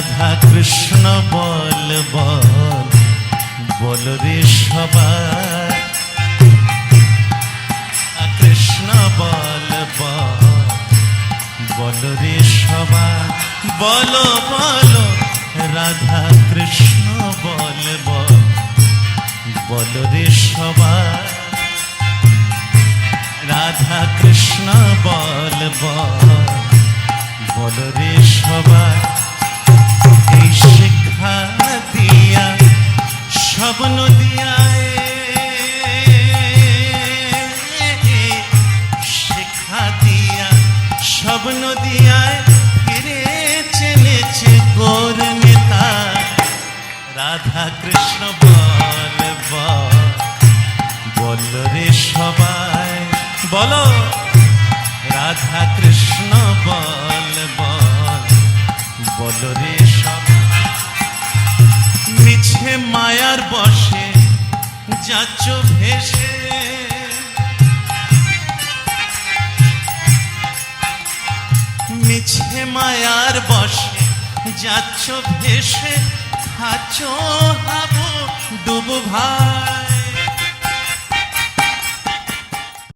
রাধা কৃষ্ণ বল বল বল রে সবাই, কৃষ্ণ বল বল বল রে সবাই, বলো বলো রাধা কৃষ্ণ বল বল বল রে সবাই, রাধা কৃষ্ণ বল বল বল রে সবাই। এই শিক্ষা দিয়া স্বপ্ন দিয়া, শিক্ষা দিয়া স্বপ্ন দিয়া ফিরে চেনেছে গোর নেতা। রাধা কৃষ্ণ বল বল বল রে সবাই, বলো রাধা কৃষ্ণ বল বল বল রে সবাই। মিছে মায়ার বসে যাচ্ছ ভেসে, মিছে মায়ার বসে যাচ্ছ ভেসে, খাচ্ছ হাবু ডুবু ভাই।